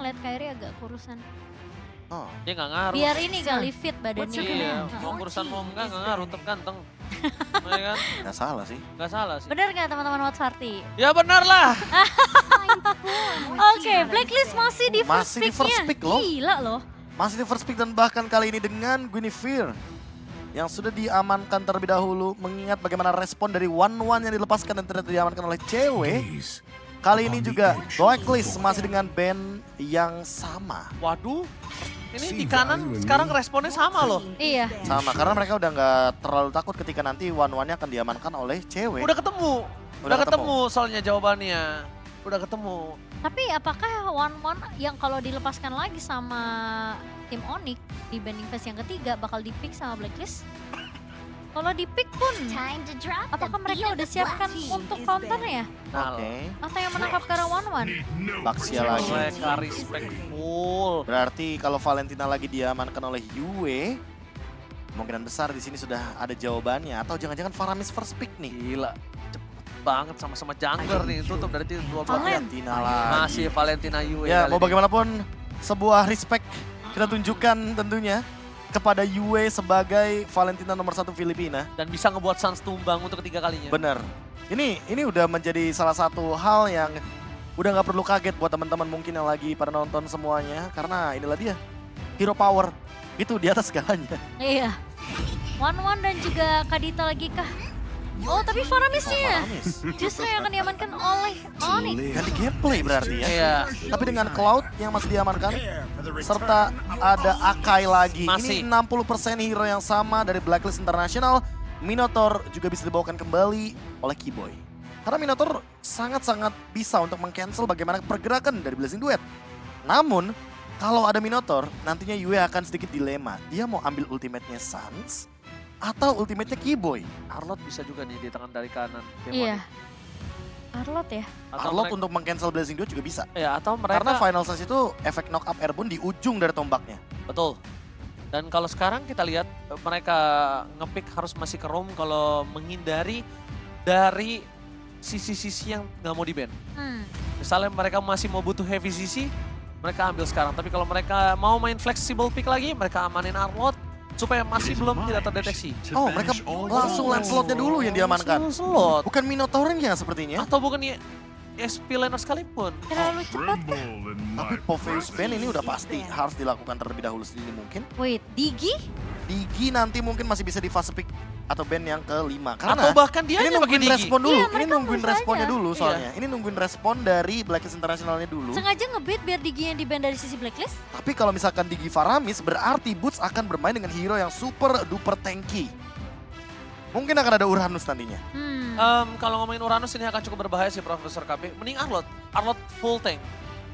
ngeliat Kyrie agak kurusan. Oh. Dia nggak ngaruh. Biar ini kali fit badannya. Iya, Nah. mau urusan mau enggak ngaruh, tetap ganteng. Ya kan? Nggak salah sih. Nggak salah sih. Bener nggak teman-teman Watch Party? Ya benar lah. Oke, Blacklist masih di first Masih di first pick-nya. pick loh. Gila loh. Masih di first pick dan bahkan kali ini dengan Guinevere yang sudah diamankan terlebih dahulu. Mengingat bagaimana respon dari One yang dilepaskan dan ternyata diamankan oleh cewek. Kali ini juga Blacklist masih dengan band yang sama. Waduh. Ini di kanan sekarang responnya sama loh. Iya. Sama, karena mereka udah nggak terlalu takut ketika nanti One-nya akan diamankan oleh cewek. Udah ketemu. Udah ketemu soalnya jawabannya. Udah ketemu. Tapi apakah One yang kalau dilepaskan lagi sama tim Onyx di banding phase yang ketiga bakal di-pick sama Blacklist? Kalau di-pick pun, apakah mereka udah siapkan untuk counternya? Nah, Oke, Atau yang menangkap ke arah One? Baxia lagi. mereka respectful. Berarti kalau Valentina lagi diamankan oleh Yue, kemungkinan besar di sini sudah ada jawabannya. Atau jangan-jangan Faramis first pick nih. Gila. Cepet banget sama-sama jungler nih. Tutup dari tim 12. Valentina lagi. Masih Valentina Yue. Ya, kali mau ini. bagaimanapun sebuah respect kita tunjukkan tentunya kepada Yue sebagai Valentina nomor 1 Filipina. Dan bisa ngebuat Suns tumbang untuk ketiga kalinya. Bener. Ini udah menjadi salah satu hal yang udah nggak perlu kaget buat teman-teman mungkin yang lagi pada nonton semuanya. Karena inilah dia, hero power. Itu di atas segalanya. Iya. One dan juga Kadita lagi kah? Oh, tapi Faramisnya Faramis. justru yang akan diamankan oleh Onyx. Ganti gameplay berarti ya. Iya. Tapi dengan Cloud yang masih diamankan, serta ada Akai lagi. Masih. Ini 60% hero yang sama dari Blacklist International. Minotaur juga bisa dibawakan kembali oleh Keyboy. Karena Minotaur sangat-sangat bisa untuk meng-cancel bagaimana pergerakan dari Blazing Duet. Namun, kalau ada Minotaur, nantinya Yue akan sedikit dilema. Dia mau ambil ultimate-nya Suns atau ultimate-nya Keyboy. Arlot bisa juga nih di tangan dari kanan. tim Iya. Onyx. Arlot ya? Atau Arlot mereka- untuk meng-cancel Blazing Duet juga bisa. Ya, atau mereka Karena Final Sense itu efek knock up airborne di ujung dari tombaknya. betul. Dan kalau sekarang kita lihat mereka ngepick harus masih ke roam kalau menghindari dari sisi-sisi yang nggak mau di-ban. Misalnya mereka masih mau butuh heavy sisi, mereka ambil sekarang. Tapi kalau mereka mau main flexible pick lagi, mereka amanin Arlot supaya masih belum tidak terdeteksi. Oh, mereka langsung Lancelot-nya dulu yang diamankan. Slot. Bukan Minotaurnya sepertinya. Atau bukan SP laner sekalipun. Terlalu cepat kah? Tapi Popheus Ban ini udah pasti harus dilakukan terlebih dahulu sendiri mungkin. Wait, Digi? Digi nanti mungkin masih bisa di fase pick atau ban yang kelima. Atau Karena bahkan dia ini aja pakai nungguin Digi. respon dulu. Iya, Ini mereka nungguin push responnya aja. dulu Iya. soalnya. Ini nungguin respon dari Blacklist Internationalnya dulu. Sengaja ngebait biar Digi yang di-ban dari sisi Blacklist? Tapi kalau misalkan Digi Faramis berarti Boots akan bermain dengan hero yang super duper tanky. Mungkin akan ada Uranus nantinya. Kalau ngomongin Uranus ini akan cukup berbahaya sih Profesor KB. Mending Arlot. Arlot full tank.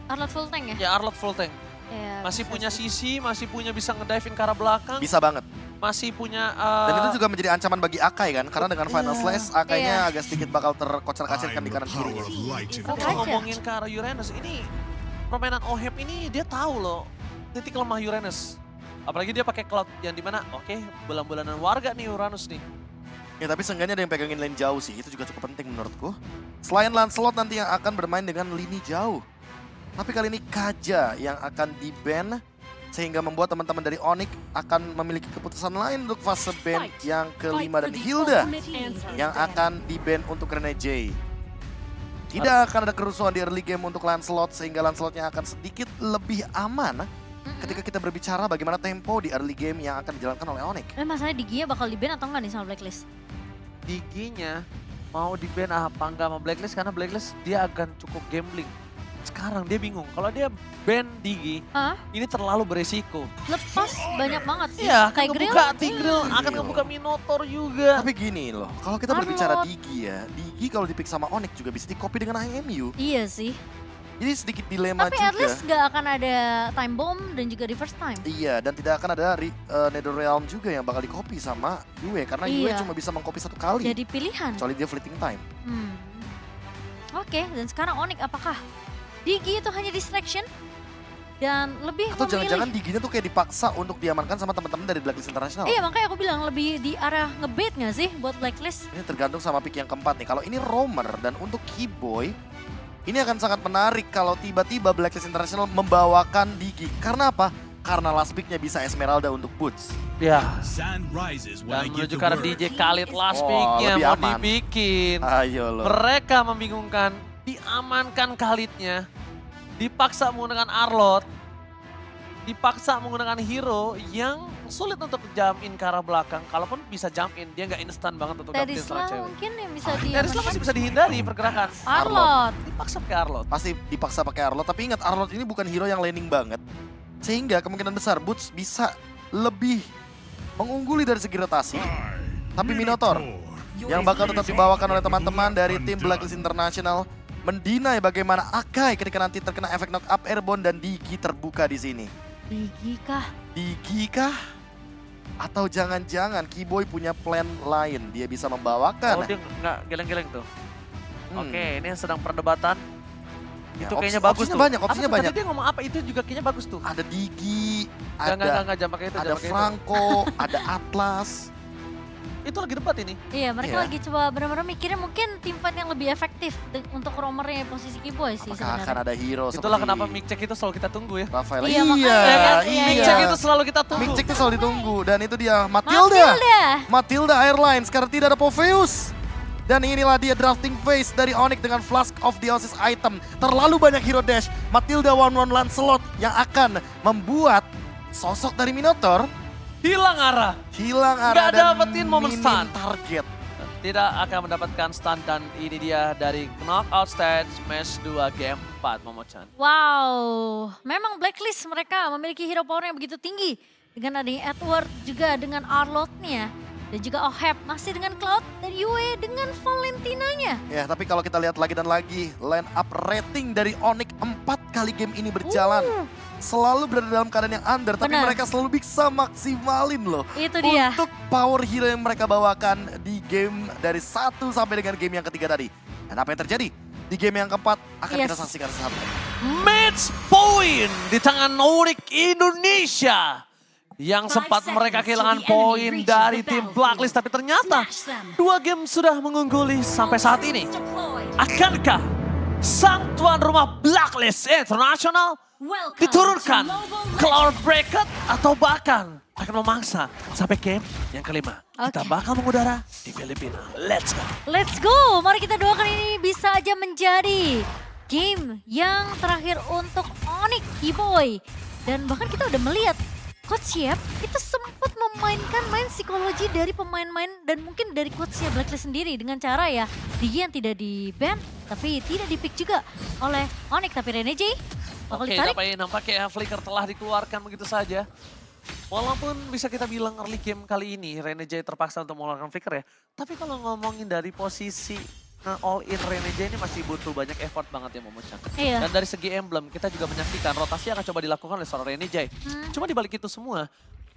Arlot full tank ya? Ya Arlot full tank. Iya, Masih bisa punya sih. sisi, masih punya bisa ngedive ke arah belakang. Bisa banget. Masih punya... Dan itu juga menjadi ancaman bagi Akai kan. Karena dengan Final Iya. Slash Akainya Iya. agak sedikit bakal terkocar-kacirkan di kanan kirinya. Bisa Kalau aja. ngomongin ke arah Uranus, ini permainan Oheb ini dia tahu loh titik lemah Uranus. Apalagi dia pakai cloud yang dimana, oke, bulan-bulanan warga nih Uranus nih. Ya tapi seenggaknya ada yang pegangin lane jauh sih, itu juga cukup penting menurutku. Selain Lancelot nanti yang akan bermain dengan lini jauh. Tapi kali ini Kaja yang akan di-ban, sehingga membuat teman-teman dari Onyx akan memiliki keputusan lain untuk fase ban yang kelima, dan Hilda yang akan di-ban untuk Rene J. Tidak akan ada kerusuhan di early game untuk Lancelot, sehingga Lancelotnya akan sedikit lebih aman ketika kita berbicara bagaimana tempo di early game yang akan dijalankan oleh Onyx. Masalahnya Digi-nya bakal di-ban atau enggak nih sama Blacklist? Diginya mau di-ban apa enggak sama Blacklist karena Blacklist dia akan cukup gambling. Sekarang dia bingung, kalau dia ban Digi, Hah? ini terlalu beresiko. Lepas banyak banget sih. Iya, akan Kayak grill. ngebuka Tigreal, akan Grill. ngebuka Minotaur juga. Tapi gini loh, kalau kita berbicara Arlot. Digi ya, Digi kalau dipick sama Onyx juga bisa di-copy dengan IMU. Iya sih. Jadi sedikit dilema Tapi juga. at least gak akan ada time bomb dan juga reverse time. Iya, dan tidak akan ada Netherrealm juga yang bakal di-copy sama Yue. Karena Yue Iya. cuma bisa meng-copy satu kali. Jadi pilihan. Kecuali dia fleeting time. Oke, dan sekarang Onyx apakah Digi itu hanya distraction? Dan lebih Atau memilih. jangan-jangan Diginya tuh kayak dipaksa untuk diamankan sama teman-teman dari Blacklist International. Iya, makanya aku bilang lebih di arah ngebait gak sih buat Blacklist? Ini tergantung sama pick yang keempat nih. Kalau ini Roamer dan untuk Keyboy, Ini akan sangat menarik kalau tiba-tiba Blacklist International membawakan Digi. Karena apa? Karena last pick-nya bisa Esmeralda untuk Boots. Ya. Sun rises when I Dan give menuju the ke arah word. DJ Khalid last Oh, pick-nya lebih mau aman. dibikin. Ayo loh. Mereka membingungkan, diamankan Khalidnya, dipaksa menggunakan Arlot, dipaksa menggunakan hero yang sulit untuk jump in ke arah belakang. Kalaupun bisa jump in, dia nggak instan banget untuk Dari dapetin seorang Sla cewek. mungkin yang bisa dia. Dari Sla masih bisa dihindari pergerakan. Arlot. Dipaksa pakai Arlot. Pasti dipaksa pakai Arlot, tapi ingat Arlot ini bukan hero yang laning banget. Sehingga kemungkinan besar Boots bisa lebih mengungguli dari segi rotasi. Tapi Minotaur yang bakal tetap dibawakan oleh teman-teman dari tim Blacklist International mendinai bagaimana Akai ketika nanti terkena efek knock up airborne dan Digi terbuka di sini. Digi kah? Digi kah? Atau jangan-jangan Keyboy punya plan lain, dia bisa Oh membawakan. dia nggak geleng-geleng tuh. Hmm. Oke, ini sedang perdebatan. Ya, Itu kayaknya bagus opsinya tuh. banyak, opsinya Apa tuh? banyak. Tadi dia ngomong apa itu juga kayaknya bagus tuh. Ada Digi, Enggak, jangan pakai itu. ada jangan pakai itu. Franco, ada Atlas. Itu lagi debat ini. Iya, mereka Iya. lagi coba benar-benar mikirin mungkin tim fight yang lebih efektif untuk roamernya posisi Keyboy sih Apakah akan sebenarnya. ada hero Itulah seperti kenapa mic check itu selalu kita tunggu ya. Rafael? Iya, makanya Iya, kan, iya. Mic check itu selalu kita tunggu. Mic check itu selalu ditunggu. Dan itu dia Matilda. Matilda Airlines karena tidak ada Poveus. Dan inilah dia drafting phase dari Onyx dengan Flask of Theosis item. Terlalu banyak hero dash. Matilda 1-1 Lancelot yang akan membuat sosok dari Minotaur Hilang arah. hilang arah Nggak dan dapetin momen minim stun. target. Tidak akan mendapatkan stun dan ini dia dari knockout stage match 2 game 4 Momo-chan. Wow, memang Blacklist mereka memiliki hero power yang begitu tinggi. Dengan adanya Edward juga dengan Arlotnya. Dan juga Oheb masih dengan Cloud dan Yue dengan Valentinanya. Ya, tapi kalau kita lihat lagi dan lagi, line up rating dari Onyx 4 kali game ini berjalan. Selalu berada dalam keadaan yang under, tapi Benar. mereka selalu bisa maksimalin loh. Itu dia. Untuk power hero yang mereka bawakan di game dari 1 sampai dengan game yang ketiga tadi. Dan apa yang terjadi? Di game yang keempat akan kita Yes. saksikan sesaat lagi. Match point di tangan Onyx Indonesia. Yang sempat mereka kehilangan poin dari tim Blacklist, tapi ternyata 2 game sudah mengungguli sampai saat ini. Akankah sang tuan rumah Blacklist International diturunkan ke lower bracket atau bahkan akan memangsa sampai game yang kelima? Kita Oke. bakal mengudara di Filipina. Let's go. Let's go, mari kita doakan ini bisa aja menjadi game yang terakhir untuk Onyx Keyboy. Dan bahkan kita udah melihat Coach Yep itu sempat memainkan main psikologi dari pemain-main dan mungkin dari coachnya Blacklist sendiri dengan cara ya Digi yang tidak di-ban tapi tidak di-pick juga oleh Onyx, tapi Rene J bakal Oke, ditarik. nampaknya Flicker telah dikeluarkan begitu saja. Walaupun bisa kita bilang early game kali ini Rene J terpaksa untuk mengeluarkan Flicker ya. Tapi kalau ngomongin dari posisi all in Rene J ini masih butuh banyak effort banget ya Momo-chan. Iya. Dan dari segi emblem kita juga menyaksikan rotasi akan coba dilakukan oleh seorang Rene J. Cuma dibalik itu semua,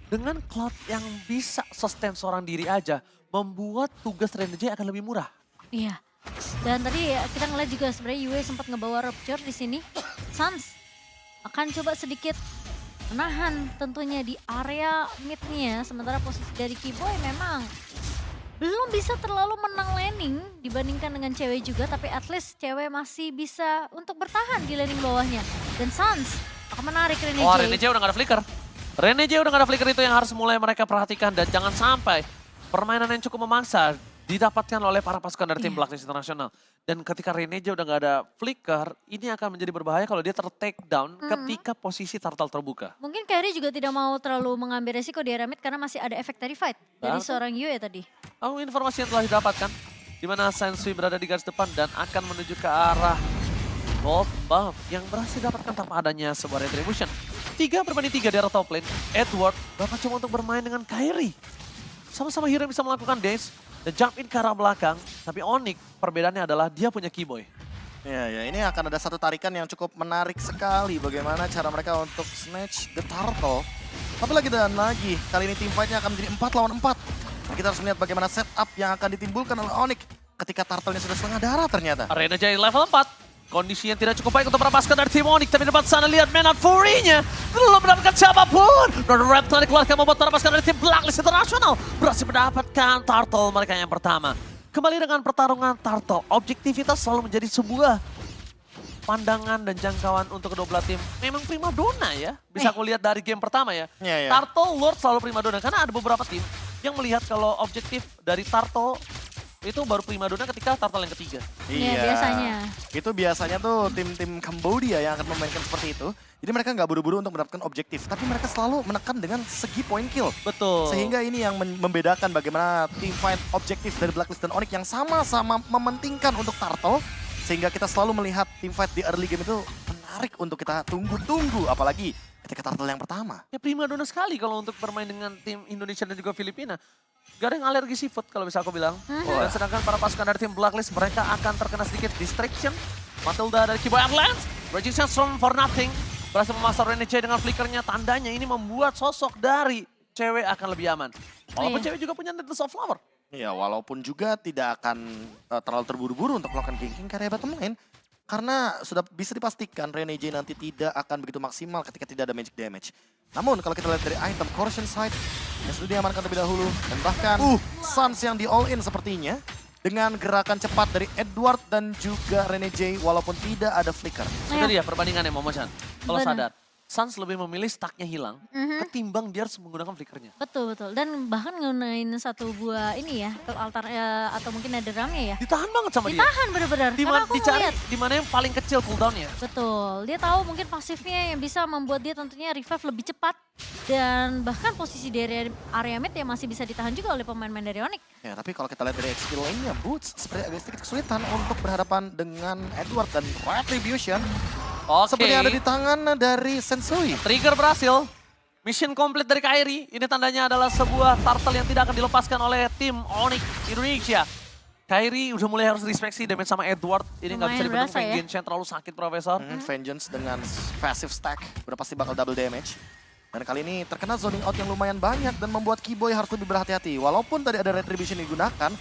dengan Cloud yang bisa sustain seorang diri aja, membuat tugas Rene J akan lebih murah. Iya. Dan tadi ya, kita ngeliat juga sebenarnya Yue sempat ngebawa Rupture di sini. Sans akan coba sedikit menahan tentunya di area mid-nya. Sementara posisi dari Keyboy memang belum bisa terlalu menang laning dibandingkan dengan cewek juga. Tapi at least cewek masih bisa untuk bertahan di laning bawahnya. Dan Sans akan menarik Rene Wah, J. Rene J udah gak ada Flicker. Rene J udah gak ada Flicker, itu yang harus mulai mereka perhatikan. Dan jangan sampai permainan yang cukup memangsa didapatkan oleh para pasukan dari tim Iya. Blacklist International. Dan ketika Rene J udah gak ada Flicker, ini akan menjadi berbahaya kalau dia ter-take down ketika posisi turtle terbuka. Mungkin Kairi juga tidak mau terlalu mengambil resiko di area mid karena masih ada efek dari fight dari Betul. seorang Yue tadi. Oh, informasi yang telah didapatkan, di mana Sensui berada di garis depan dan akan menuju ke arah gold buff yang berhasil didapatkan tanpa adanya sebuah retribution. 3-3 di arah top lane, Edward bakal coba untuk bermain dengan Kairi. Sama-sama hero yang bisa melakukan dash dan jump in ke arah belakang, tapi Onyx perbedaannya adalah dia punya Keyboy. Ya, ini akan ada satu tarikan yang cukup menarik sekali. Bagaimana cara mereka untuk snatch the turtle. Tapi lagi dan lagi, kali ini team fight-nya akan menjadi 4 lawan 4. Nah, kita harus melihat bagaimana setup yang akan ditimbulkan oleh Onyx ketika turtle-nya sudah setengah darah ternyata. Arena Jaya level 4. Kondisi yang tidak cukup baik untuk merapaskan dari tim Onyx. Tapi depan sana lihat Menat Fury-nya. Belum mendapatkan siapapun. Dan Red Tide dikeluarkan membuat merapaskan dari tim Blacklist International. Berhasil mendapatkan turtle mereka yang pertama. Kembali dengan pertarungan turtle. Objektivitas selalu menjadi sebuah pandangan dan jangkauan untuk kedua belah tim memang primadona ya. Bisa aku lihat dari game pertama ya. Iya, iya. Turtle Lord selalu primadona karena ada beberapa tim yang melihat kalau objektif dari Turtle itu baru primadona ketika Turtle yang ketiga. Iya, biasanya. Itu biasanya tuh tim-tim Cambodia yang akan memainkan seperti itu. Jadi mereka nggak buru-buru untuk mendapatkan objektif, tapi mereka selalu menekan dengan segi point kill. Betul. Sehingga ini yang membedakan bagaimana tim fight objektif dari Blacklist dan Onyx yang sama-sama mementingkan untuk Turtle. Sehingga kita selalu melihat tim fight di early game itu menarik untuk kita tunggu-tunggu. Apalagi ketika Turtle yang pertama. Ya primadona sekali kalau untuk bermain dengan tim Indonesia dan juga Filipina. Gak ada yang alergi seafood kalau bisa aku bilang. Dan sedangkan para pasukan dari tim Blacklist mereka akan terkena sedikit distraction. Matilda dari Kiboy Avalanche, Raging Sandstorm for nothing. Berhasil memasar Renegade dengan flickernya, tandanya ini membuat sosok dari cewek akan lebih aman. Walaupun cewek juga punya Needles of Flower. Ya, walaupun juga tidak akan terlalu terburu-buru untuk melakukan ganking karya bottom lane. Karena sudah bisa dipastikan Renegade nanti tidak akan begitu maksimal ketika tidak ada magic damage. Namun kalau kita lihat dari item Corrosion Sight yang sudah diamankan terlebih dahulu. Dan bahkan Suns yang di all in sepertinya. Dengan gerakan cepat dari Edward dan juga Renegade walaupun tidak ada flicker. Itu dia perbandingannya Momo-chan. Kalau Benar. sadar, Suns lebih memilih stacknya hilang ketimbang dia harus menggunakan flickernya. Betul, betul. Dan bahkan ngunain satu buah ini ya, ke altar atau mungkin netherramnya ya. Ditahan banget sama dia. Ditahan bener-bener. Karena aku Dicari ngeliat. di mana yang paling kecil cooldownnya. Betul, dia tahu mungkin pasifnya yang bisa membuat dia tentunya revive lebih cepat. Dan bahkan posisi dari area mid yang masih bisa ditahan juga oleh pemain-pemain dari Onyx. Ya, tapi kalau kita lihat dari XP lane-nya, Boots seperti agak sedikit kesulitan untuk berhadapan dengan Edward dan Retribution. Oke. Seperti ada di tangan dari Sensui. Trigger berhasil. Mission complete dari Kairi. Ini tandanya adalah sebuah turtle yang tidak akan dilepaskan oleh tim Onyx Indonesia. Kairi udah mulai harus dispeksi damage sama Edward. Ini nggak bisa Lumayan dibendung, berasa ya. Vengeance terlalu sakit Profesor. Vengeance dengan passive stack udah pasti bakal double damage. Dan kali ini terkena zoning out yang lumayan banyak dan membuat Kiboy harus lebih berhati-hati. Walaupun tadi ada Retribution digunakan,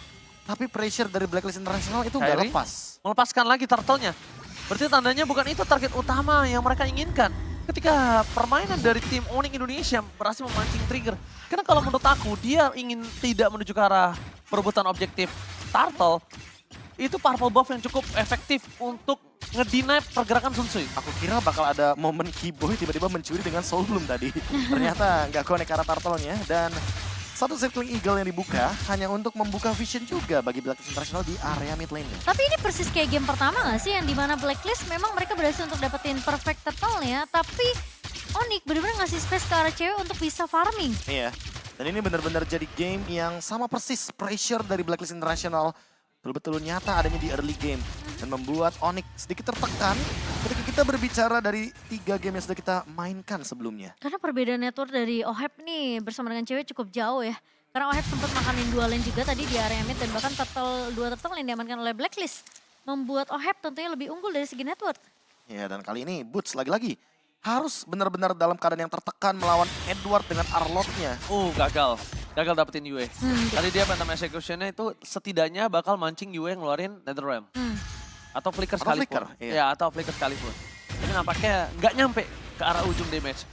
tapi pressure dari Blacklist International itu nggak Kairi lepas. melepaskan lagi turtle-nya. Berarti tandanya bukan itu target utama yang mereka inginkan. Ketika permainan dari tim Onyx Indonesia berhasil memancing trigger. Karena kalau menurut aku, dia ingin tidak menuju ke arah perebutan objektif turtle. Itu purple buff yang cukup efektif untuk ngedeny pergerakan Sun Tzu. Aku kira bakal ada momen Kiboy tiba-tiba mencuri dengan Soul Bloom tadi. Ternyata nggak connect ke arah turtle-nya. Dan satu Circling Eagle yang dibuka hanya untuk membuka vision juga bagi Blacklist International di area mid lane-nya. Tapi ini persis kayak game pertama gak sih? Yang dimana Blacklist memang mereka berhasil untuk dapetin perfect turtle-nya. Tapi Onyx bener-bener ngasih space ke arah cewek untuk bisa farming. Iya. Dan ini benar-benar jadi game yang sama persis pressure dari Blacklist International. Betul-betul nyata adanya di early game. Dan membuat Onyx sedikit tertekan ketika kita berbicara dari 3 game yang sudah kita mainkan sebelumnya. Karena perbedaan network dari Ohep nih bersama dengan cewek cukup jauh ya. Karena Ohep sempat makanin 2 lane juga tadi di area mid dan bahkan dua turtle yang diamankan oleh Blacklist. Membuat Ohep tentunya lebih unggul dari segi network. Ya, dan kali ini Boots lagi-lagi harus benar-benar dalam keadaan yang tertekan melawan Edward dengan Arlott-nya. Gagal. Gagal dapetin Yue. Hmm. Tadi dia Phantom Execution-nya itu setidaknya bakal mancing Yue ngeluarin Netherrealm. Atau Flicker Atau sekalipun. Flicker, iya. Ya, atau Flicker sekalipun. Tapi nampaknya nggak nyampe ke arah ujung damage.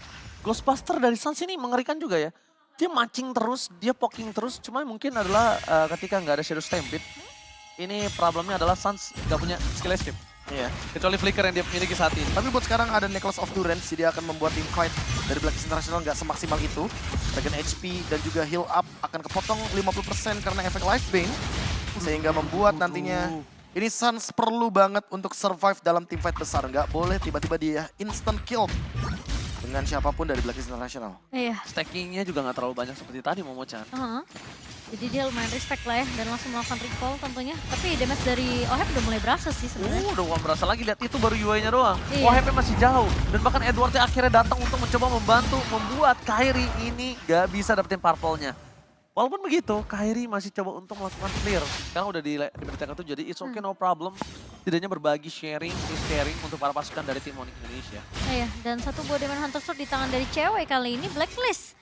Ghostbuster dari Suns ini mengerikan juga ya. Dia mancing terus, dia poking terus. Cuma mungkin adalah ketika nggak ada Shadow Stampede. Ini problemnya adalah Suns nggak punya skill escape. Iya. Kecuali Flicker yang dia miliki saat ini. Tapi buat sekarang ada Necklace of Durance, jadi akan membuat team fight dari Blacklist International nggak semaksimal itu. Regen HP dan juga heal up akan kepotong 50% karena efek Life Bane. Sehingga membuat nantinya ini Suns perlu banget untuk survive dalam team fight besar. Nggak boleh tiba-tiba dia instant kill dengan siapapun dari Blacklist International. Iya. Stackingnya juga nggak terlalu banyak seperti tadi Momo-chan. Jadi dia lumayan respect lah ya dan langsung melakukan recall tentunya. Tapi damage dari Ohep udah mulai berasa sih sebenarnya. Udah gak berasa lagi, lihat itu baru UI-nya doang. Iya. OHP masih jauh. Dan bahkan Edward akhirnya datang untuk mencoba membantu membuat Kairi ini gak bisa dapetin purple-nya. Walaupun begitu, Kairi masih coba untuk melakukan clear. Sekarang udah diberitakan tuh, jadi it's okay no problem. Tidaknya berbagi sharing untuk para pasukan dari tim Onyx Indonesia. Iya, dan satu buah Demon Hunter Sword di tangan dari cewek kali ini Blacklist.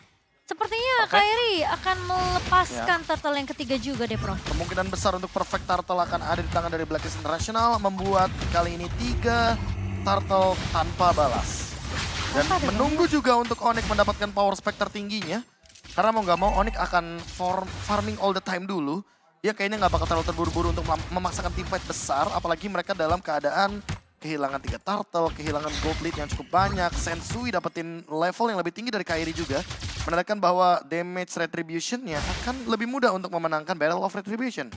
Sepertinya Kairi akan melepaskan turtle yang ketiga juga deh, Prof. Kemungkinan besar untuk perfect turtle akan ada di tangan dari Blacklist International, membuat kali ini 3 turtle tanpa balas. Dan menunggu juga untuk Onyx mendapatkan power spec tertingginya. Karena mau nggak mau Onyx akan farming all the time dulu. Dia kayaknya nggak bakal terlalu terburu-buru untuk memaksakan team fight besar, apalagi mereka dalam keadaan kehilangan 3 turtle, kehilangan gold lead yang cukup banyak. Sensui dapetin level yang lebih tinggi dari Kairi juga. Menandakan bahwa damage retribution-nya akan lebih mudah untuk memenangkan Battle of Retribution.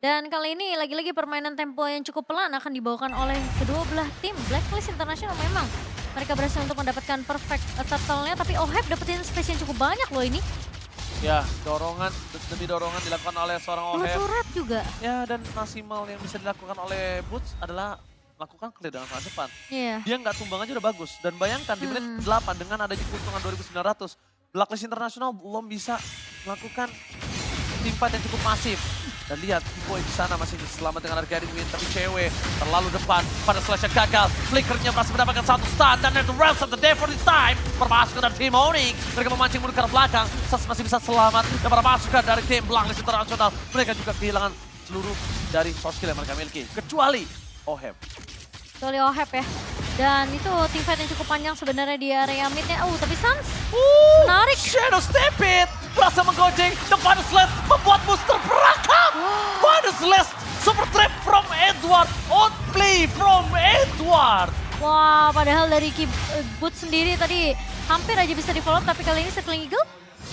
Dan kali ini lagi-lagi permainan tempo yang cukup pelan akan dibawakan oleh kedua belah tim. Blacklist International memang mereka berhasil untuk mendapatkan perfect turtle-nya, tapi OHEB dapetin space yang cukup banyak loh ini. Ya, dorongan demi dorongan dilakukan oleh seorang OHEB. Turret juga. Ya, dan maksimal yang bisa dilakukan oleh Boots adalah lakukan clear dengan sangat cepat. Iya. Dia nggak tumbang aja udah bagus. Dan bayangkan di menit 8 dengan adanya keuntungan 2.900, Blacklist International belum bisa melakukan teamfight yang cukup masif. Dan lihat, Boy di sana masih selamat dengan harga win, tapi cewek terlalu depan pada slash yang gagal. Flickernya berhasil mendapatkan satu stun dan the rest of the day for this time. Permasukan dari tim Onyx, mereka memancing mundur ke arah belakang. Sas masih bisa selamat dan permasukan dari tim Blacklist International. Mereka juga kehilangan seluruh dari source skill yang mereka miliki, kecuali OHEB. Kecuali OHEB ya. Dan itu teamfight yang cukup panjang sebenarnya di area midnya. Tapi Sans menarik. Shadow Step It berhasil menggoceng the Final Slash, membuat booster berakam. Final Slash super trap from Edward, on play from Edward. Wah, padahal dari Boots sendiri tadi hampir aja bisa di follow, tapi kali ini Circling Eagle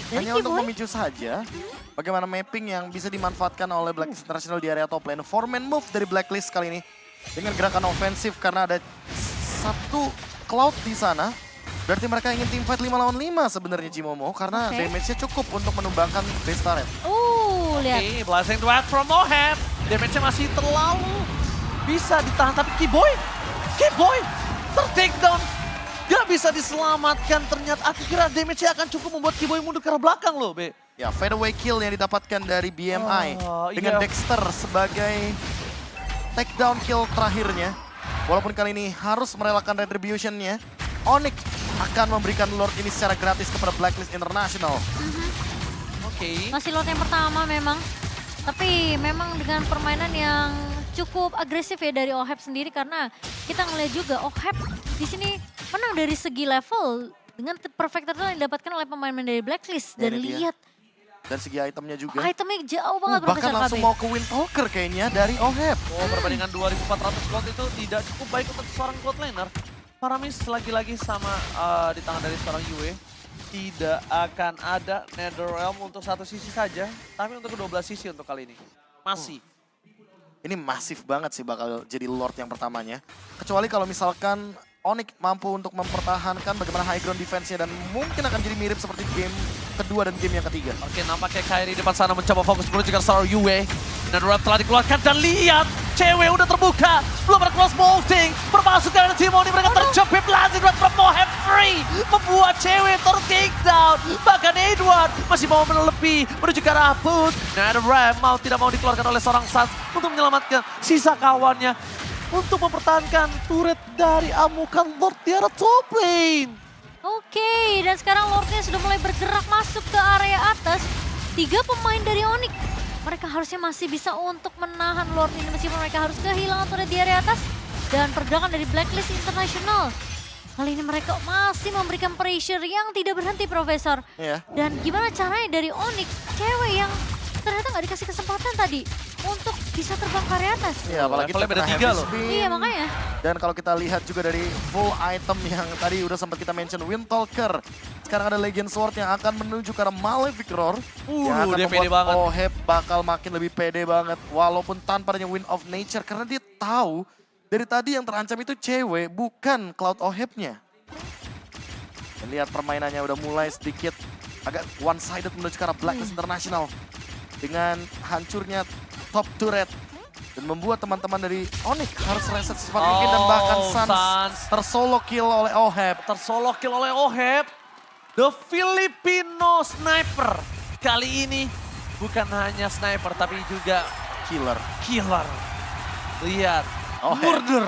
dari Hanya untuk Kiboy. memicu saja bagaimana mapping yang bisa dimanfaatkan oleh Blacklist International di area top lane. 4-man move dari Blacklist kali ini dengan gerakan ofensif karena ada satu Cloud di sana. Berarti mereka ingin teamfight 5 lawan 5 sebenarnya Jimomo karena damage-nya cukup untuk menumbangkan base turret. Lihat. Oke, blessing duet from OHEB. Damage-nya masih terlalu bisa ditahan, tapi Kiboy ter-take down. Gak bisa diselamatkan, ternyata aku kira damage-nya akan cukup membuat Kiboy mundur ke arah belakang loh, Be. Ya, fadeaway kill yang didapatkan dari BMI dengan Dexter sebagai takedown kill terakhirnya. Walaupun kali ini harus merelakan retribution-nya, Onyx akan memberikan Lord ini secara gratis kepada Blacklist International. Oke. Masih lot yang pertama memang. Tapi memang dengan permainan yang cukup agresif ya dari OHEB sendiri karena kita ngeliat juga OHEB di sini menang dari segi level dengan perfect turtle yang didapatkan oleh pemain-pemain dari Blacklist. Dan lihat dari segi itemnya juga. itemnya jauh banget Bahkan langsung mau ke Windtalker kayaknya dari OHEB. Perbandingan 2.400 gold itu tidak cukup baik untuk seorang gold laner. Paramis lagi-lagi sama di tangan dari seorang Yue. Tidak akan ada Netherrealm untuk satu sisi saja, tapi untuk kedua belah sisi untuk kali ini. Masih. Ini masif banget sih bakal jadi Lord yang pertamanya. Kecuali kalau misalkan Onyx mampu untuk mempertahankan bagaimana high ground defense-nya dan mungkin akan jadi mirip seperti game kedua dan game yang ketiga. Oke, nampaknya Kairi di depan sana mencoba fokus menuju ke seorang Yue. Netherrealm telah dikeluarkan dan lihat cewek udah terbuka. Belum ada cross bolting. Bermasuk dari tim Onyx, mereka terjepit lazim dan OHEB free. Membuat cewek ter-take down. Bahkan Edward masih mau menepi menuju ke arah Boots. Netherrealm mau tidak mau dikeluarkan oleh seorang Sans untuk menyelamatkan sisa kawannya. Untuk mempertahankan turret dari amukan Lord di arah top lane. Oke, dan sekarang Lordnya sudah mulai bergerak masuk ke area atas. 3 pemain dari Onyx. Mereka harusnya masih bisa untuk menahan Lord ini meskipun mereka harus kehilangan turret di area atas. Dan pergerakan dari Blacklist International. Kali ini mereka masih memberikan pressure yang tidak berhenti, Profesor. Iya. Dan gimana caranya dari Onyx, cewek yang ternyata nggak dikasih kesempatan tadi untuk bisa terbang ke area atas. Iya, apalagi Levelnya beda terkena 3 heavy loh. spin. Iya, makanya. Dan kalau kita lihat juga dari full item yang tadi udah sempat kita mention, Windtalker. Sekarang ada Legion Sword yang akan menuju ke arah Malefic Roar. Yang akan dia pede membuat banget. OHEB bakal makin lebih pede banget. Walaupun tanpa adanya Wind of Nature. Karena dia tahu dari tadi yang terancam itu cewek, bukan Cloud OHEB-nya. Dan lihat permainannya udah mulai sedikit agak one-sided menuju ke arah Blacklist International. Dengan hancurnya top turret. Dan membuat teman-teman dari Onyx harus reset secepat mungkin. Dan bahkan Sans tersolo kill oleh OHEB. Tersolo kill oleh OHEB. The Filipino Sniper. Kali ini bukan hanya sniper tapi juga Killer. killer. Lihat, OHEB. murder.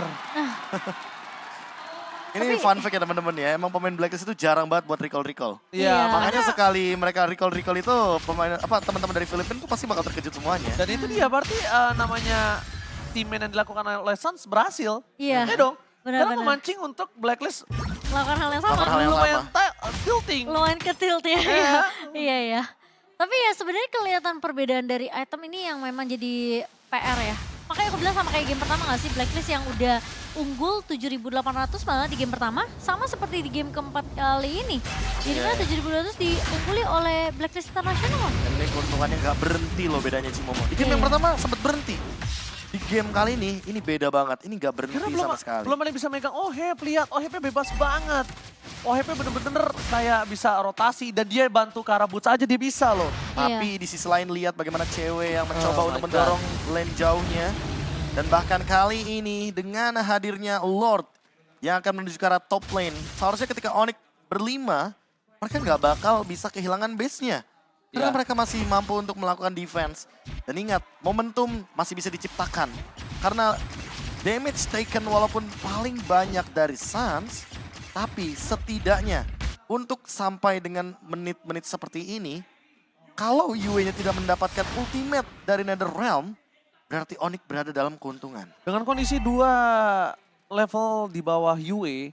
Ini fun fact ya teman-teman ya, emang pemain Blacklist itu jarang banget buat recall-recall. Iya. Makanya sekali mereka recall-recall itu pemain teman-teman dari Filipina itu pasti bakal terkejut semuanya. Dan itu dia berarti namanya teammate yang dilakukan oleh Sans berhasil. Iya. Ya dong. Karena Benar-benar. memancing untuk Blacklist Melakukan hal yang sama. Melakukan hal yang lumayan sama. tilting. Lumayan ke tilt ya. Iya. Iya ya. Tapi ya sebenarnya kelihatan perbedaan dari item ini yang memang jadi PR ya. Makanya aku bilang sama kayak game pertama gak sih, Blacklist yang udah unggul 7.800 malah di game pertama. Sama seperti di game keempat kali ini. Jadi mana 7.200 diungguli oleh Blacklist International. Dan ini keuntungannya nggak berhenti loh bedanya Cimomo. Di game yang pertama sempat berhenti. Di game kali ini beda banget. Ini nggak berhenti Karena sama sekali. belum ada yang bisa megang Ohep, lihat Ohepnya bebas banget. Ohepnya bener-bener kayak bisa rotasi dan dia bantu ke arah boots aja dia bisa loh. Tapi di sisi lain lihat bagaimana cewek yang mencoba Oh untuk my mendorong lane jauhnya. Dan bahkan kali ini dengan hadirnya Lord yang akan menuju ke arah top lane. Seharusnya ketika Onyx berlima, mereka nggak bakal bisa kehilangan base-nya. Karena Iya. mereka masih mampu untuk melakukan defense. Dan ingat, momentum masih bisa diciptakan. Karena damage taken walaupun paling banyak dari Suns, tapi setidaknya untuk sampai dengan menit-menit seperti ini, kalau Yue-nya tidak mendapatkan ultimate dari NetherRealm, berarti Onyx berada dalam keuntungan. Dengan kondisi 2 level di bawah UE,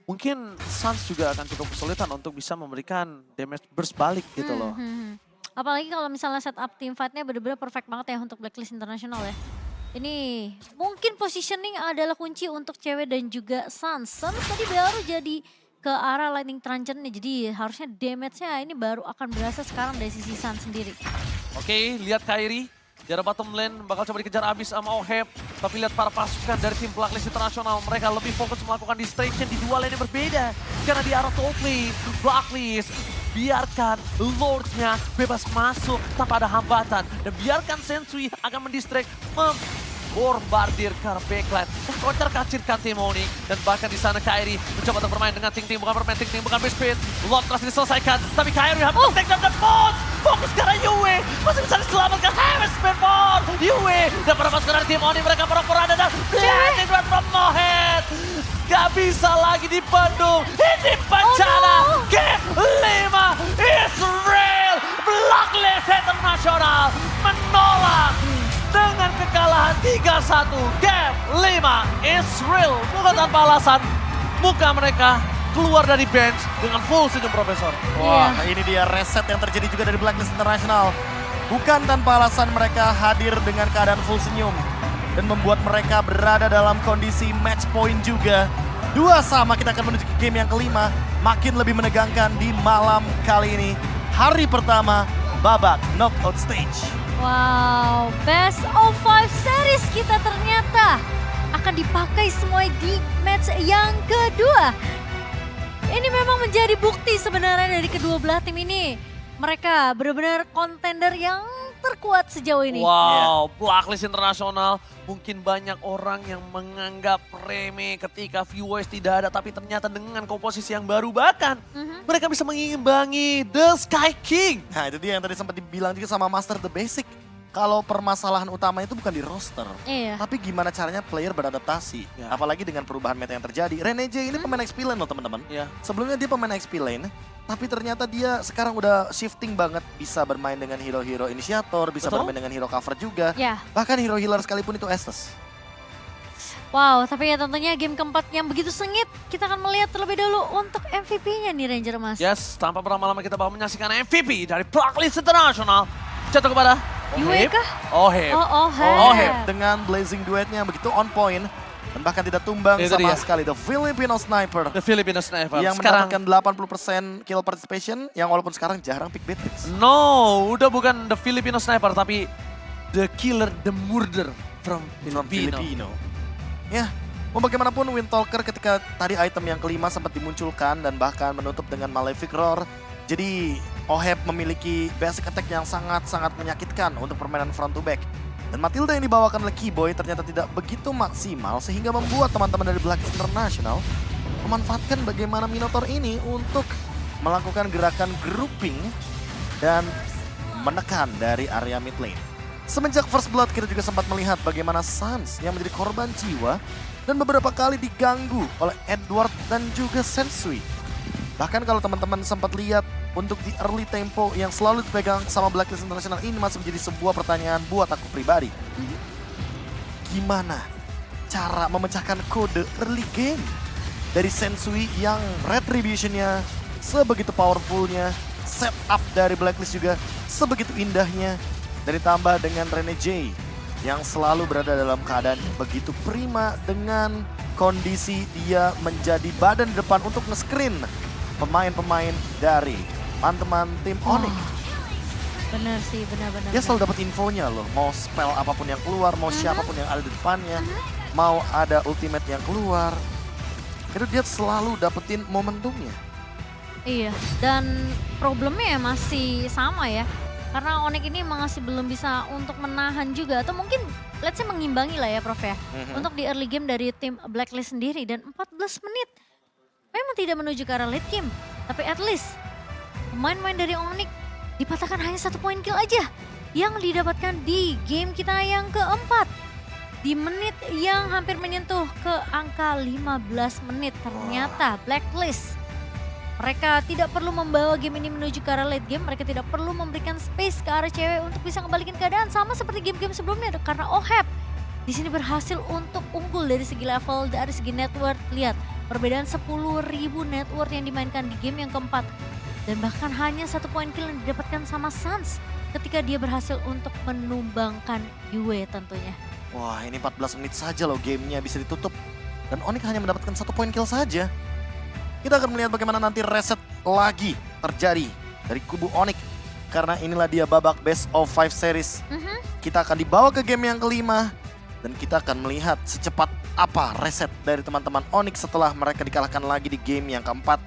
mungkin Suns juga akan cukup kesulitan untuk bisa memberikan damage burst balik gitu loh. Apalagi kalau misalnya setup team fight-nya bener-bener perfect banget ya untuk Blacklist International ya. Ini mungkin positioning adalah kunci untuk cewek dan juga Suns. Suns tadi baru jadi ke arah Lightning Truncheon nih. Jadi harusnya damage-nya ini baru akan berasa sekarang dari sisi Suns sendiri. Oke, lihat Kairi. Di arah bottom lane bakal coba dikejar abis sama Ohep. Tapi lihat para pasukan dari tim Blacklist International. Mereka lebih fokus melakukan distraction di 2 lane yang berbeda. Karena di arah top lane, Blacklist biarkan Lord-nya bebas masuk tanpa ada hambatan. Dan biarkan Sensui akan mendistract, bombardir ke arah backline, mengkocar kacirkan tim Onyx. Dan bahkan di sana Kairi mencoba untuk bermain dengan Ting Ting, bukan bermain Ting Ting, bukan Biscuit. Lord berhasil diselesaikan, tapi Kairi harus take down the boss. Fokus ke arah Yue, masih bisa diselamatkan. Harus spin for Yue. Dan para pasukan dari tim Onyx, mereka pura-pura ada dan landing right from Mohead. Gak bisa lagi dibendung, ini bencana. Game 5 Israel Blacklist International menolak dengan kekalahan 3-1. Game 5 Israel bukan tanpa alasan. Muka mereka keluar dari bench dengan full senyum Profesor. Wah, ini dia reset yang terjadi juga dari Blacklist International. Bukan tanpa alasan mereka hadir dengan keadaan full senyum. Dan membuat mereka berada dalam kondisi match point juga. 2-2, kita akan menuju ke game yang kelima. Makin lebih menegangkan di malam kali ini. Hari pertama, babak knockout stage. Wow, best of 5 series kita ternyata akan dipakai semua di match yang kedua. Ini memang menjadi bukti sebenarnya dari kedua belah tim ini. Mereka benar-benar kontender yang terkuat sejauh ini. Wow, Blacklist International. Mungkin banyak orang yang menganggap remeh ketika viewers tidak ada. Tapi ternyata dengan komposisi yang baru bahkan mereka bisa mengimbangi The Sky King. Nah itu dia yang tadi sempat dibilang juga sama Master The Basic. Kalau permasalahan utama itu bukan di roster. Iya. Tapi gimana caranya player beradaptasi. Ya. Apalagi dengan perubahan meta yang terjadi. Rene J ini pemain XP lane loh teman-teman. Ya. Sebelumnya dia pemain XP lane. Tapi ternyata dia sekarang udah shifting banget. Bisa bermain dengan hero-hero inisiator. Bisa Betul. bermain dengan hero cover juga. Ya. Bahkan hero healer sekalipun itu Estes. Wow, tapi ya tentunya game keempat yang begitu sengit. Kita akan melihat terlebih dahulu untuk MVP-nya nih Ranger Mas. Yes, tanpa berlama-lama kita bakal menyaksikan MVP dari Blacklist International. Jatuh kepada Yue kah? Ohep. Oh, Ohep dengan blazing duetnya begitu on point. Dan bahkan tidak tumbang Itu sama dia. sekali. The Filipino Sniper. The Filipino Sniper. Yang Sekarang, mendapatkan 80% kill participation. Yang walaupun sekarang jarang pick Beatrix. no, udah bukan The Filipino Sniper, tapi The Killer, The Murder from From Filipino. Filipino. Ya, mau bagaimanapun Windtalker ketika tadi item yang kelima sempat dimunculkan dan bahkan menutup dengan Malefic Roar. Jadi Ohep memiliki basic attack yang sangat-sangat menyakitkan untuk permainan front to back. Dan Matilda yang dibawakan oleh Keyboy ternyata tidak begitu maksimal sehingga membuat teman-teman dari Blacklist International memanfaatkan bagaimana Minotaur ini untuk melakukan gerakan grouping dan menekan dari area mid lane. Semenjak First Blood kita juga sempat melihat bagaimana Suns yang menjadi korban jiwa dan beberapa kali diganggu oleh Edward dan juga Sensui. Bahkan kalau teman-teman sempat lihat untuk di early tempo yang selalu dipegang sama Blacklist International ini masih menjadi sebuah pertanyaan buat aku pribadi. Gimana cara memecahkan kode early game dari Sensui yang retribution-nya sebegitu powerful-nya, setup dari Blacklist juga sebegitu indahnya. Dan ditambah dengan Rene J yang selalu berada dalam keadaan begitu prima dengan kondisi dia menjadi badan di depan untuk nge-screen pemain-pemain dari teman-teman tim Onyx. Bener sih, benar-benar. Dia selalu dapat infonya loh, mau spell apapun yang keluar, mau siapapun yang ada di depannya, mau ada ultimate yang keluar. Itu dia selalu dapetin momentumnya. Iya, dan problemnya masih sama ya. Karena Onyx ini masih belum bisa untuk menahan juga. Atau mungkin let's say mengimbangi lah ya Prof ya. Untuk di early game dari tim Blacklist sendiri. Dan 14 menit memang tidak menuju ke arah late game. Tapi at least pemain-pemain dari Onyx dipatahkan hanya 1 poin kill aja. Yang didapatkan di game kita yang keempat. Di menit yang hampir menyentuh ke angka 15 menit. Ternyata Blacklist, mereka tidak perlu membawa game ini menuju ke arah late game. Mereka tidak perlu memberikan space ke arah cewek untuk bisa kembalikan keadaan. Sama seperti game-game sebelumnya. Karena OHEP di sini berhasil untuk unggul dari segi level, dari segi network. Lihat, perbedaan 10.000 network yang dimainkan di game yang keempat. Dan bahkan hanya 1 poin kill yang didapatkan sama Suns ketika dia berhasil untuk menumbangkan Yue tentunya. Wah, ini 14 menit saja loh gamenya bisa ditutup. Dan Onyx hanya mendapatkan 1 poin kill saja. Kita akan melihat bagaimana nanti reset lagi terjadi dari kubu Onyx. Karena inilah dia babak best of 5 series. Kita akan dibawa ke game yang kelima. Dan kita akan melihat secepat apa reset dari teman-teman Onyx setelah mereka dikalahkan lagi di game yang keempat.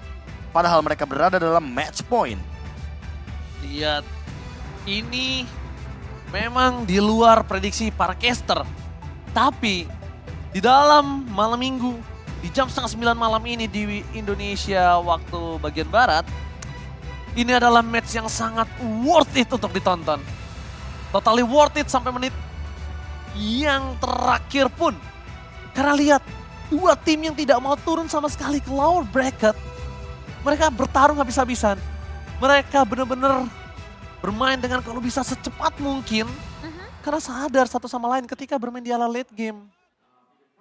Padahal mereka berada dalam match point. Lihat, ini memang di luar prediksi para caster. Tapi di dalam malam minggu, di jam 8:30 malam ini di Indonesia waktu bagian barat, ini adalah match yang sangat worth it untuk ditonton. Totally worth it sampai menit yang terakhir pun. Karena lihat, 2 tim yang tidak mau turun sama sekali ke lower bracket. Mereka bertarung habis-habisan. Mereka benar-benar bermain dengan kalau bisa secepat mungkin. Karena sadar satu sama lain ketika bermain di ala late game.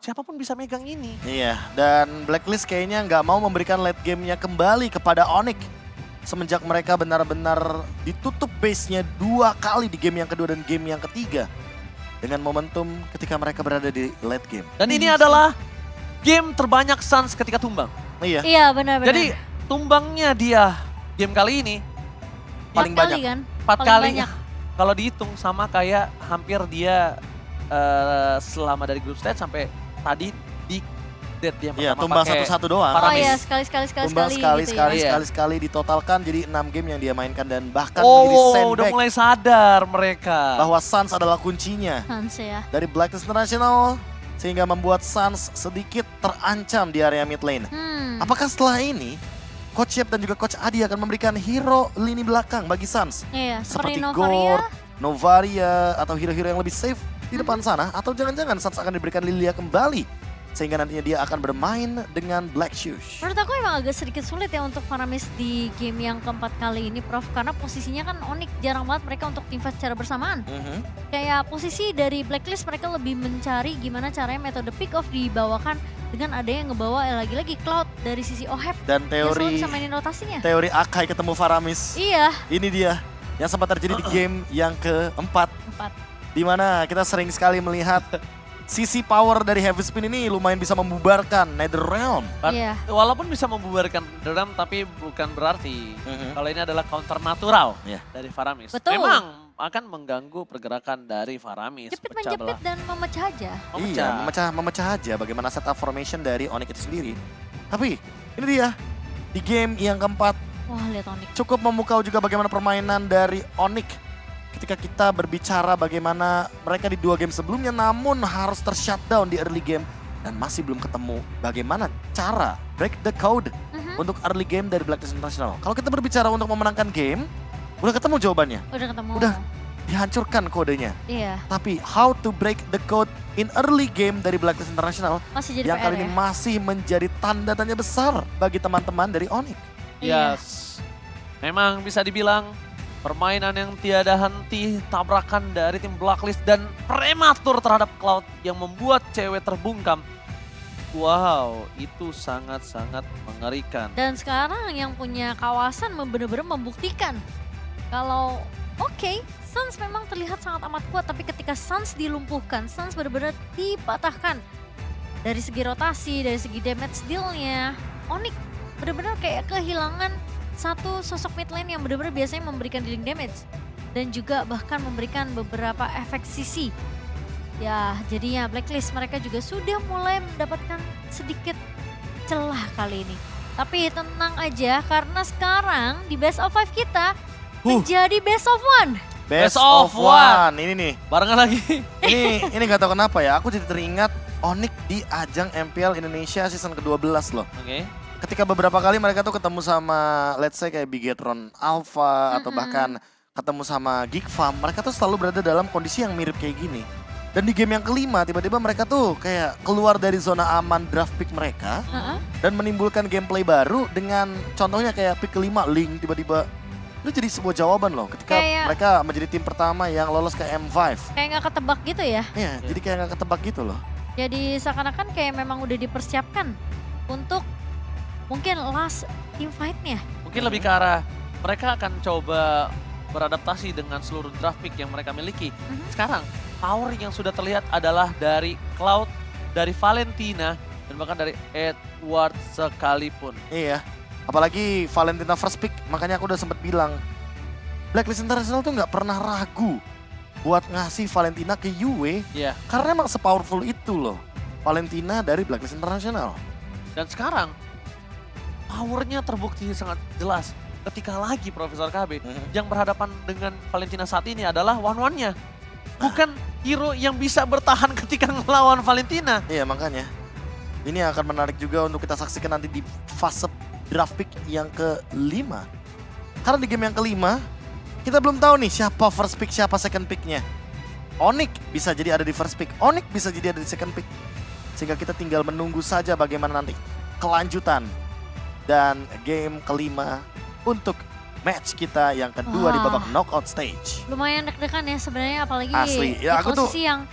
Siapapun bisa megang ini. Iya, dan Blacklist kayaknya nggak mau memberikan late gamenya kembali kepada Onyx. Semenjak mereka benar-benar ditutup base-nya 2 kali di game yang kedua dan game yang ketiga. Dengan momentum ketika mereka berada di late game. Dan ini adalah game terbanyak Suns ketika tumbang. Iya, Iya benar-benar. Jadi tumbangnya dia game kali ini paling 4 kali banyak. kan? 4 Paling kali. banyak. Kalau dihitung sama kayak hampir dia selama dari group stage sampai tadi di dead dia Iya, pertama tumbang pakai 1-1 doang. Oh Paramis. iya sekali Tumbang gitu ya. sekali ditotalkan jadi 6 game yang dia mainkan dan bahkan menjadi udah sandbag mulai sadar mereka. bahwa Suns adalah kuncinya Hans ya. dari Blacklist International sehingga membuat Suns sedikit terancam di area mid lane. Apakah setelah ini Coach Yep dan juga Coach Adi akan memberikan hero lini belakang bagi Suns? Iya, Seperti seperti Novaria. Gord, Novaria atau hero-hero yang lebih safe di depan sana? Atau jangan-jangan Suns akan diberikan Lilia kembali sehingga nantinya dia akan bermain dengan Black Shoes? Menurut aku emang agak sedikit sulit ya untuk Paramis di game yang keempat kali ini Prof. Karena posisinya kan Onyx jarang banget mereka untuk team fight secara bersamaan. Kayak posisi dari Blacklist mereka lebih mencari gimana caranya metode pick off dibawakan dengan ada yang ngebawa lagi-lagi Cloud dari sisi OHEP. Dan Yang selalu teori bisa mainin rotasinya. teori Akai ketemu Faramis. Iya. Ini dia yang sempat terjadi di game yang keempat. 4. Di mana kita sering sekali melihat sisi power dari Heavy Spin ini lumayan bisa membubarkan NetherRealm. Iya. Walaupun bisa membubarkan Drum tapi bukan berarti kalau ini adalah counter natural Iya. dari Faramis. Betul. Memang akan mengganggu pergerakan dari Faramis. Jepit Pecah menjepit belah. dan memecah aja. Iya, memecah aja bagaimana setup formation dari Onyx itu sendiri. Tapi ini dia di game yang keempat Wah lihat Onyx. cukup memukau juga bagaimana permainan dari Onyx. Ketika kita berbicara bagaimana mereka di 2 game sebelumnya namun harus tershutdown di early game. Dan masih belum ketemu bagaimana cara break the code untuk early game dari Blacklist International. Kalau kita berbicara untuk memenangkan game, udah ketemu jawabannya. Udah ketemu. Udah. Dihancurkan kodenya. Iya. Tapi how to break the code in early game dari Blacklist International Masih jadi yang PR kali ini ya. masih menjadi tanda tanya besar bagi teman-teman dari Onyx. Iya. Yes. Memang bisa dibilang permainan yang tiada henti, tabrakan dari tim Blacklist dan prematur terhadap Cloud yang membuat cewek terbungkam. Wow, itu sangat-sangat mengerikan. Dan sekarang yang punya kawasan benar-benar membuktikan kalau Oke, Suns memang terlihat sangat amat kuat, tapi ketika Suns dilumpuhkan, Suns benar-benar dipatahkan. Dari segi rotasi, dari segi damage deal-nya, Onyx benar-benar kayak kehilangan satu sosok mid lane yang benar-benar biasanya memberikan dealing damage. Dan juga bahkan memberikan beberapa efek sisi. Ya, jadinya Blacklist mereka juga sudah mulai mendapatkan sedikit celah kali ini. Tapi tenang aja, karena sekarang di best of 5 kita menjadi best of 1. Best of one. Ini nih. Barengan lagi. Ini gak tahu kenapa ya, aku jadi teringat Onyx di ajang MPL Indonesia season ke-12 loh. Oke. Ketika beberapa kali mereka tuh ketemu sama let's say kayak Bigetron Alpha atau bahkan ketemu sama Geek Farm, mereka tuh selalu berada dalam kondisi yang mirip kayak gini. Dan di game yang kelima tiba-tiba mereka tuh kayak keluar dari zona aman draft pick mereka dan menimbulkan gameplay baru dengan contohnya kayak pick kelima Link tiba-tiba. Itu jadi sebuah jawaban loh ketika mereka menjadi tim pertama yang lolos ke M5. Kayak nggak ketebak gitu ya? Iya, jadi kayak nggak ketebak gitu loh. Jadi seakan-akan kayak memang udah dipersiapkan untuk mungkin last team fight-nya. Mungkin lebih ke arah mereka akan coba beradaptasi dengan seluruh draft pick yang mereka miliki. Sekarang power yang sudah terlihat adalah dari Cloud, dari Valentina, dan bahkan dari Edward sekalipun. Iya, apalagi Valentina first pick, makanya aku udah sempet bilang Blacklist International tuh nggak pernah ragu buat ngasih Valentina ke Yue. Iya. Karena emang sepowerful itu loh Valentina dari Blacklist International. Dan sekarang powernya terbukti sangat jelas ketika lagi Profesor KB yang berhadapan dengan Valentina saat ini adalah one-one-nya. Bukan hero yang bisa bertahan ketika ngelawan Valentina. Iya makanya. Ini akan menarik juga untuk kita saksikan nanti di fase draft pick yang ke-5. Karena di game yang ke-5, kita belum tahu nih siapa first pick, siapa second picknya. Onyx bisa jadi ada di first pick, Onyx bisa jadi ada di second pick. Sehingga kita tinggal menunggu saja bagaimana nanti kelanjutan dan game ke-5 untuk match kita yang kedua di babak knockout stage. Lumayan deg-degan ya sebenarnya, apalagi Asli. Ya, di aku tuh posisi yang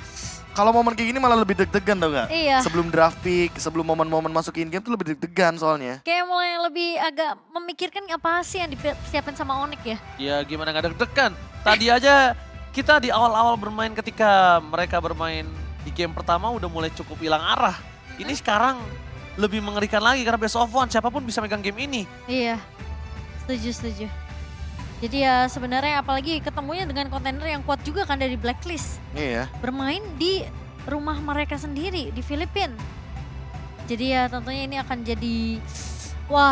kalau momen kayak gini malah lebih deg-degan tau gak? Iya. Sebelum draft pick, sebelum momen-momen masukin game tuh lebih deg-degan soalnya. kayak mulai lebih agak memikirkan apa sih yang dipersiapin sama Onyx ya. Ya gimana gak deg-degan. Tadi aja kita di awal-awal bermain ketika mereka bermain di game pertama udah mulai cukup hilang arah. Ini sekarang lebih mengerikan lagi karena best of one, siapapun bisa megang game ini. Iya, setuju. Jadi ya sebenarnya apalagi ketemunya dengan kontender yang kuat juga kan dari Blacklist. Iya. Bermain di rumah mereka sendiri di Filipina. Jadi ya tentunya ini akan jadi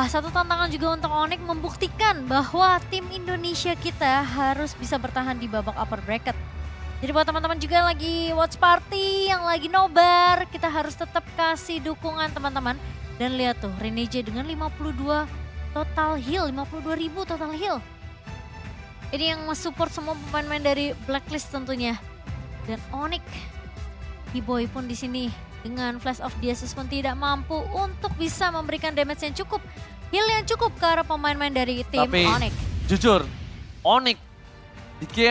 satu tantangan juga untuk Onyx membuktikan bahwa tim Indonesia kita harus bisa bertahan di babak upper bracket. Jadi buat teman-teman juga yang lagi watch party, yang lagi nobar, kita harus tetap kasih dukungan teman-teman. Dan lihat tuh Reneje dengan 52 total heal, 52.000 total heal. Ini yang support semua pemain-pemain dari Blacklist tentunya. Dan Onyx, B-Boy pun di sini dengan Flash of Diasus pun tidak mampu untuk bisa memberikan damage yang cukup, heal yang cukup ke arah pemain-pemain dari tim Tapi Onyx. jujur, Onyx di game